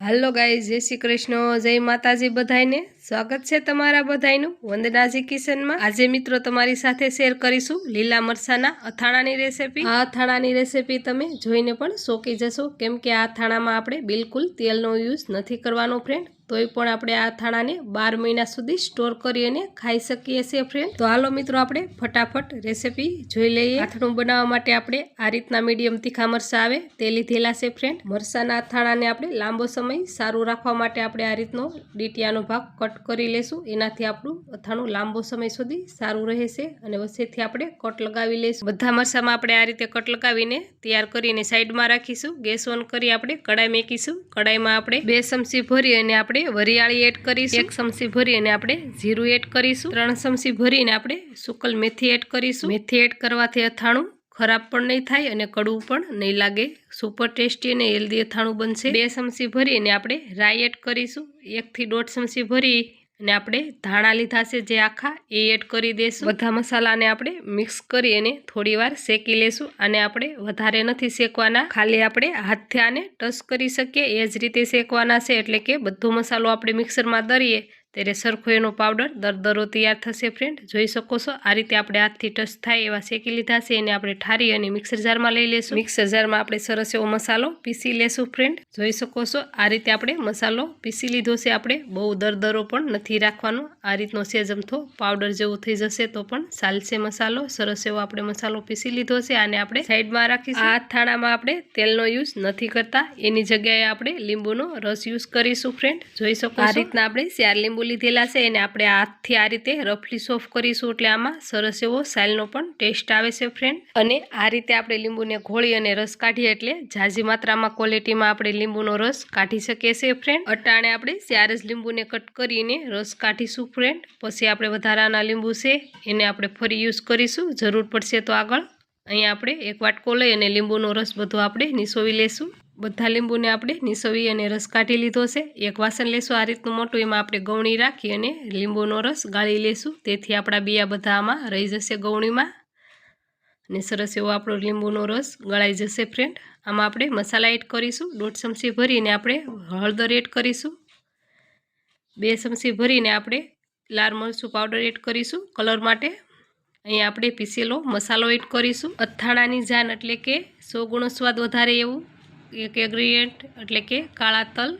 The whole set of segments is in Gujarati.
हेलो गाइस, जय श्री कृष्ण, जय माताजी बधाईने। स्वागत है तमारा बधाईनु वंदनाजी किचन में। आज मित्रों तमारी साथे शेर करीशू लीला मरसाना अथाणानी रेसिपी। आ अथाणानी रेसिपी तमे जोईने पण शौकी जशो, केम के आ अथाणामां आपणे बिलकुल तेलनो यूज नथी करवानो फ्रेंड। तोय पण आपणे आ अथाणाने 12 महीना सुधी स्टोर करी अने खाई सकीए छीए फ्रेंड। तो हालो मित्रों आपणे फटाफट रेसिपी जोई लईए। आथणुं बनाववा माटे आपणे आ रीतना मीडियम तीखा मरचा आवे ते लीधेला छे फ्रेंड। मरचाना अथाणाने आपणे लांबो समय सारू राखवा माटे आपणे आ रीतनो डीटियानो भाग कट करी लेशुं। एनाथी आपणुं अथाणुं लांबो समय सुधी सारू रहेशे अने वच्चेथी आपणे कट लगावी लेशुं। बधा मरचामां आपणे आ रीते कट लगावीने तैयार करीने साइडमां राखीशुं। गैस ऑन करी आपणे कढ़ाई मेकीशुं। कढ़ाईमां आपणे 2 चमची भरी अने आपणे वरियाળી एड करीशुं। 1 चमची भरी अने आपणे जीरुं एड करीशुं। 3 चमची भरीने आपणे सुकल मेथी एड करीशुं। मेथी एड करवाथी अथाणुं खराब पण नहीं थाय अने कड़वुं पण नहीं लागे। सुपर टेस्टी अने हेल्दी अथाणुं बनशे। 2 चमची भरीने आपणे राई एड करीशुं। 1 થી 1.5 चमची भरी अने आपणे धाणा लीधा छे जे आखा ए एड करी देशुं। बधा मसालाने आपणे मिक्स करी अने थोड़ीवार शेकी लेशुं। आने आपणे वधारे नथी शेकवाना, खाली आपणे हाथथी आने टच करी सकीए ए ज रीते शेकवाना छे। एटले के बधो मसालो आपणे मिक्सरमां दरीए त्यारे सरखो एनो पाउडर दरदरो तैयार थशे फ्रेंड। जोई शको छो आ रीते आपणे हाथथी टच थाय एवा शेकी लीधा छे। एने आपणे ठारी अने मिक्सर जारमां लई लेशुं। मिक्सर जारमां आपणे सरस एवो मसालो पीसी लेशुं फ्रेंड। जोई शको छो आ रीते आपणे मसालो पीसी लीधो छे। आपणे बहु दरदरो पण नथी राखवानो। आ रीतनो सेज अमथो पाउडर जेवो थई जशे तो पण चालशे। मसालो सरस एवो आपणे मसालो पीसी लीधो छे। आने आपणे साइडमां राखीशुं। आ अथाणामां आपणे तेलनो यूज नथी करता, एनी जग्याए आपणे લીંબુનો रस यूज करीशुं फ्रेंड। जोई शको आ रीतना आपणे 4 લીંબુ લીધેલા છે અને આપણે હાથથી આ રીતે રફલી સોફ કરીશું એટલે આમાં સરસ એવો સાલનો પણ ટેસ્ટ આવે છે ફ્રેન્ડ। અને આ રીતે આપણે લીંબુને ઘોળી અને રસ કાઢીએ એટલે ઝાઝી માત્રામાં ક્વોલિટીમાં આપણે લીંબુનો રસ કાઢી શકીએ છીએ ફ્રેન્ડ। અટાણે આપણે 4 જ લીંબુને કટ કરીને રસ કાઢીશું ફ્રેન્ડ। પછી આપણે વધારાના લીંબુ છે એને આપણે ફરી યુઝ કરીશું, જરૂર પડશે તો આગળ। અહીંયા આપણે એક વાટકો લઈ અને લીંબુનો રસ બધો આપણે નિસોવી લેશું। બધા લીંબુને આપણે નિસોવી અને રસ કાઢી લીધો છે। એક વાસણ લેશું આ રીતનું મોટું, એમાં આપણે ગવણી રાખી અને લીંબુનો રસ ગાળી લેશું, તેથી આપણા બીયા બધા આમાં રહી જશે ગવણીમાં અને સરસ એવો આપણો લીંબુનો રસ ગળાઈ જશે ફ્રેન્ડ। આમાં આપણે મસાલા એડ કરીશું। 1.5 ચમચી ભરીને આપણે હળદર એડ કરીશું। 2 ચમચી ભરીને આપણે લાલ મરચું પાવડર એડ કરીશું કલર માટે। અહીં આપણે પીસેલો મસાલો એડ કરીશું। અથાણાની જાન એટલે કે 100 ગુણો સ્વાદ વધારે એવું એક ઇન્ગ્રેડિયન્ટ એટલે કે કાળા તલ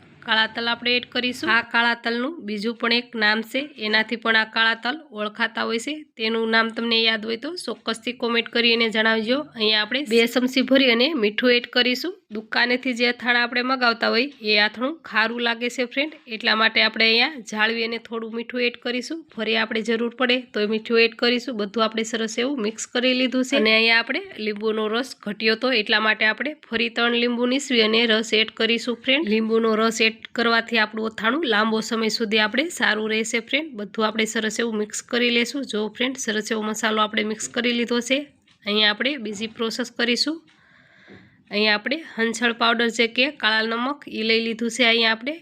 આપણે એડ કરીશું। આ કાળા તલનું બીજું પણ એક નામ છે, એનાથી પણ આ કાળા તલ ઓળખાતા હોય છે, તેનું નામ તમને યાદ હોય તો ચોક્કસથી કોમેન્ટ કરીને જણાવજો। અહીંયા આપણે 2 ચમચી ભરી અને મીઠું એડ કરીશું। દુકાનેથી જે અથાણા આપણે મગાવતા હોય એ આથણું ખારું લાગે છે ફ્રેન્ડ, એટલા માટે આપણે અહીંયા જાળવી અને થોડું મીઠું એડ કરીશું। ફરી આપણે જરૂર પડે તો મીઠું એડ કરીશું। બધું આપણે સરસ એવું મિક્સ કરી લીધું છે અને અહીંયા આપણે લીંબુનો રસ ઘટ્યો તો એટલા માટે આપણે ફરી 3 લીંબુ નીસવી અને રસ એડ કરીશું ફ્રેન્ડ। લીંબુનો રસ એડ કરવાથી આપણું અથાણું લાંબો સમય સુધી આપણે સારું રહેશે ફ્રેન્ડ। બધું આપણે સરસ એવું મિક્સ કરી લેશું। જો ફ્રેન્ડ સરસ એવો મસાલો આપણે મિક્સ કરી લીધો છે। અહીંયા આપણે બીજી પ્રોસેસ કરીશું। અહીંયા આપણે હંચળ પાવડર જે કે કાળા નમક એ લઈ લીધું છે। અહીંયા આપણે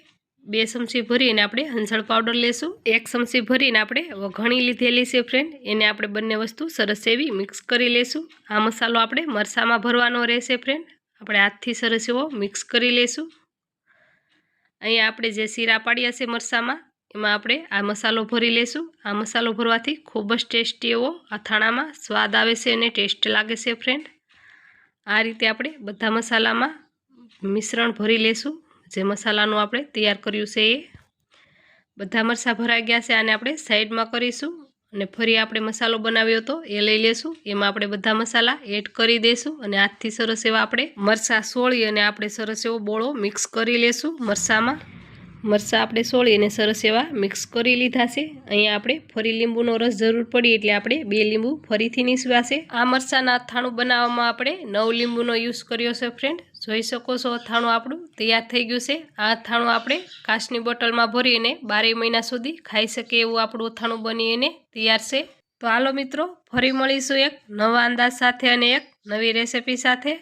2 ચમચી ભરીને આપણે હંચળ પાવડર લેશું। 1 ચમચી ભરીને આપણે વઘણી લીધેલી છે ફ્રેન્ડ, એને આપણે બંને વસ્તુ સરસ એવી મિક્સ કરી લેશું। આ મસાલો આપણે મરચામાં ભરવાનો રહેશે ફ્રેન્ડ, આપણે હાથથી સરસ એવો મિક્સ કરી લેશું। અહીંયા આપણે જે શીરા પાડ્યા છે મરચામાં એમાં આપણે આ મસાલો ભરી લેશું। આ મસાલો ભરવાથી ખૂબ જ ટેસ્ટી એવો અથાણામાં સ્વાદ આવે છે અને ટેસ્ટ લાગે છે ફ્રેન્ડ। આ રીતે આપણે બધા મસાલામાં મિશ્રણ ભરી લેશું। જે મસાલાનું આપણે તૈયાર કર્યું છે એ બધા મરચાં ભરાઈ ગયા છે। આને આપણે સાઈડમાં કરીશું અને ફરી આપણે મસાલો બનાવ્યો હતો એ લઈ લેશું। એમાં આપણે બધા મસાલા એડ કરી દઈશું અને હાથથી સરસ એવા આપણે મરચાં સોળી અને આપણે સરસ એવો બોળો મિક્સ કરી લેશું। મરચાં આપણે સોળી અને સરસ એવા મિક્સ કરી લીધા છે। અહીંયા આપણે ફરી લીંબુનો રસ જરૂર પડી એટલે આપણે 2 લીંબુ ફરીથી નીસવ્યા છે। આ મરચાંના અથાણું બનાવવામાં આપણે 9 લીંબુનો યુઝ કર્યો છે ફ્રેન્ડ। જોઈ શકો છો અથાણું આપણું તૈયાર થઈ ગયું છે। આ અથાણું આપણે કાચની બોટલમાં ભરીને 12 મહિના સુધી ખાઈ શકીએ એવું આપણું અથાણું બનીને તૈયાર છે। તો હાલો મિત્રો, ફરી મળીશું એક નવા અંદાજ સાથે અને એક નવી રેસિપી સાથે।